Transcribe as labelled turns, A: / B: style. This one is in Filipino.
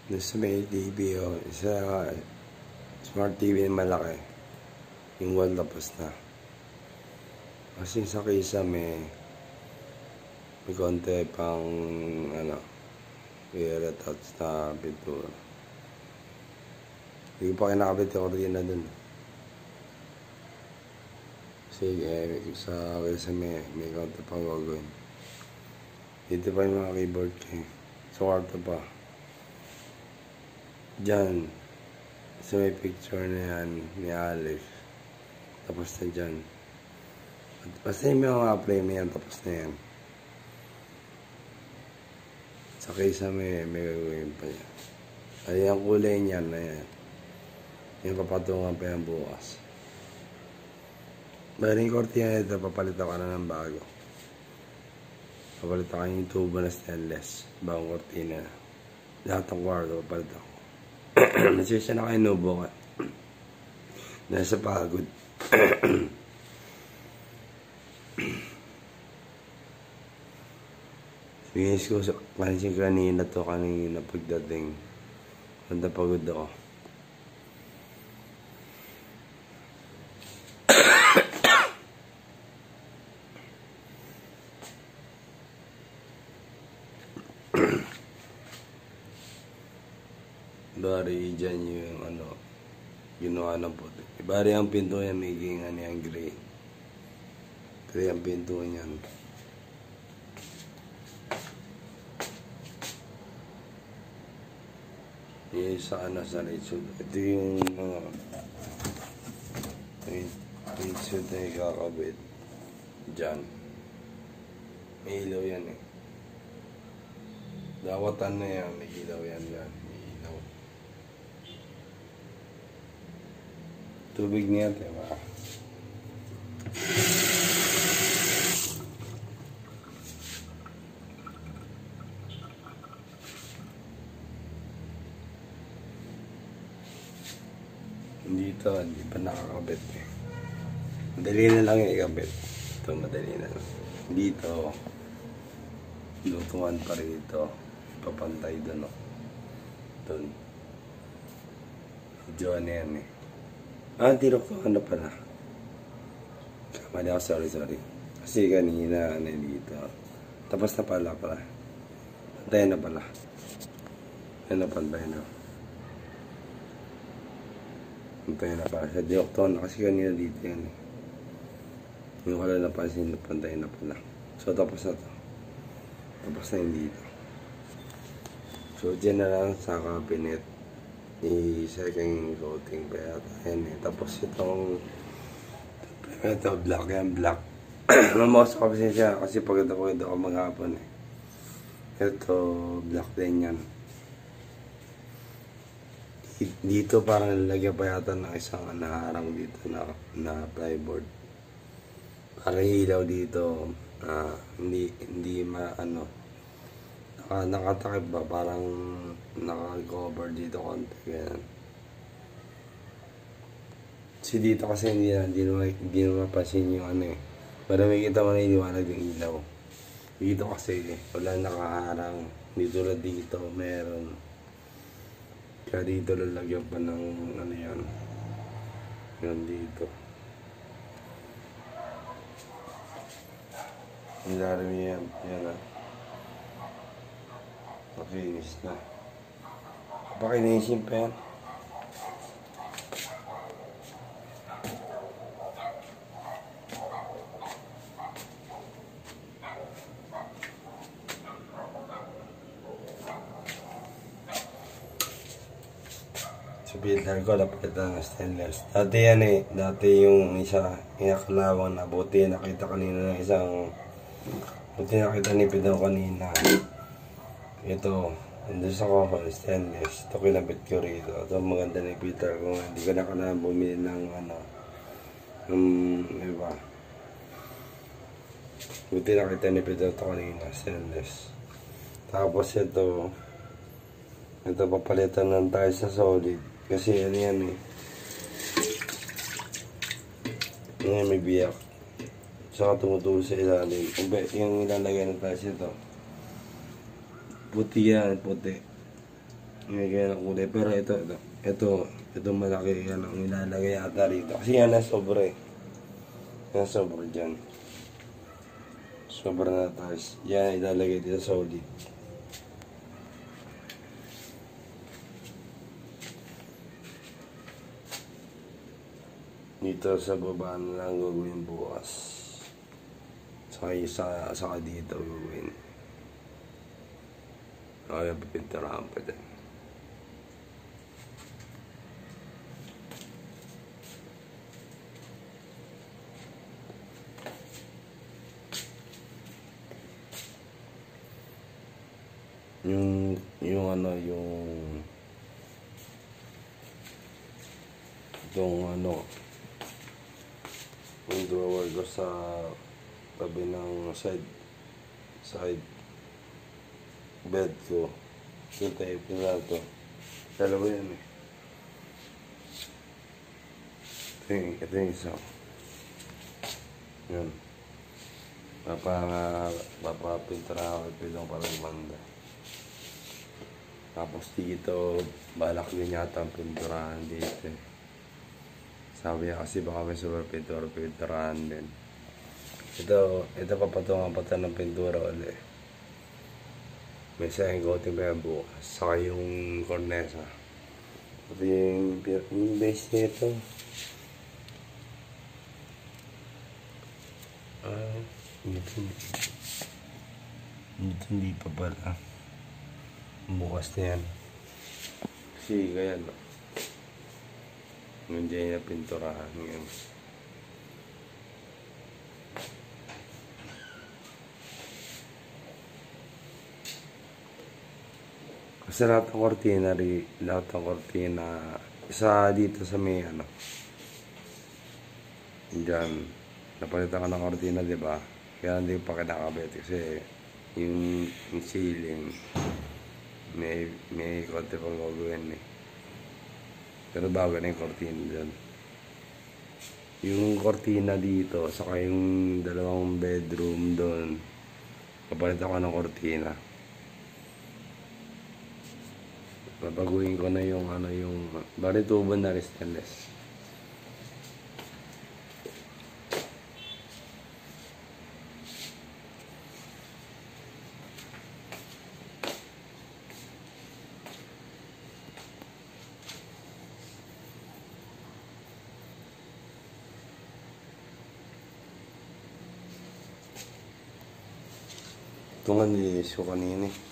A: Doon sa may TV o isa smart TV na malaki. Yung wall tapos na. Kasi sa kisa may konti pang i-retouch na pintura. Hindi ko pa kinakabit yung kortina dun. Kasi sa kisa may konti pang gagawin. Dito pa yung mga keyboard ko eh. Sa kwarto pa. Diyan. Sa may picture na yan ni Alex. Tapos na dyan. Basta yung mga frame yan. Tapos na yan. Sa kaysa may gagawin pa yan. Ay, ang kulay niyan na yan. Yung papatungan pa yan bukas. Baling kortina ito, papalitan ka na ng bago. Papalitan ka yung tubo na stainless. Bagong kortina. Lahat ng kwarto, papalitan ko. Nasisya na kayo nubo ka. Nasa pagod. Bigis ko sa pansin kanina to kanina pagdating. Ganda pagod ako. Bari dyan yung ginawa ng puti. Bari ang pinto niya maging yung gray. Gray ang pinto niyan. Yung sa sa right side. Ito yung right side na ikakabit. Dyan. May ilaw yan eh. Dawatan na yan. May ilaw yan dyan. Tubig niya, diba? Dito, hindi pa nakakabit eh. Madali na lang ikabit. Ito, madali na lang. Dito, lutuan pa rito. Papantay doon, no? Doon. Medyo ano yan eh. Tirok to, ano pala? Kamali ako, sorry. Kasi kanina, dito. Tapos na pala. Pantayan na pala. Ano, pantayan na. Pantayan na pala. Sa diokton, kasi kanina dito yan eh. Yung wala napansin, pantayan na pala. So, tapos na to. Tapos na yung dito. So, dyan na lang sa cabinet. I-second coating pa yata yan eh. Tapos ito black yan, black. Mamawas ko kasi siya kasi pagod ako maghapon eh. Ito black din yan. Dito parang nalagyan pa yata ng isang naharang dito na plyboard. Parang ilaw dito. Hindi nakatakip ba? Parang naka-cover dito konti. Ganyan. Kasi dito kasi hindi na mapasin yung eh. Para makikita mo na iniwanag yung ilaw. Dito kasi wala nakaharang. Dito lang dito meron. Kaya dito lalagyan pa ng yan. Yan dito. Nilarim yan. Yan makinis na. Pakinisin pa yan. Sa filter ko, lapit na stainless. Dati yan eh. Dati yung isa, inakalawang na buti. Nakita kanina ng isang buti nakita ni Pedro kanina. Ito, nandun sa cover, stainless. Ito kinabit ko rito. Ito maganda na yung filter ko. Hindi ko na kailangan bumili ng iba. Buti nakita ni Pedro ito kanina, stainless. Tapos ito papalitan lang tayo sa solid. Kasi ano yan eh. Ngayon may biyak. Saka tumutulo sa ilalim. Yung ilalagay na tayo ito. Puti yan, puti. May ganyan ang kulay. Pero ito malaki yan ang ilalagay ata rito. Kasi yan na sobra eh. Yan sobra dyan. Sobra na tayo. Yan ilalagay dito sa ulit. Dito sa baba na lang gagawin bukas. Saka dito gagawin. Kaya pipinturahan pa din. Yung drawer ko sa tabi ng side bed ko. Yung tape na ito. Dalawa yan eh. Ito yung isa. Yan. Papapintura ako ito lang parang banda. Tapos dito, balak din yata ang pinturahan dito eh. Sabi niya kasi baka may super pinturahan din. Ito papatungan pa ng pintura ulit. May second coating pa yung bukas. Saka yung cornesa. Ito yung base nito. Hindi pa pala. Bukas na yan. Kasi kaya no. Nandiyan yung pinturahan ngayon. Kasi lahat ng kortina, isa dito sa may ano. Diyan, napalitan ka ng kortina, di ba? Kaya hindi pa kinakabit kasi yung ceiling, may konti pang gagawin eh. Pero bago na yung kortina dyan. Yung kortina dito, saka yung dalawang bedroom doon, kapalitan ko ng kortina. Babaguhin ko na yung bali tubo na stainless. Ito nga nilinis ko kanina eh.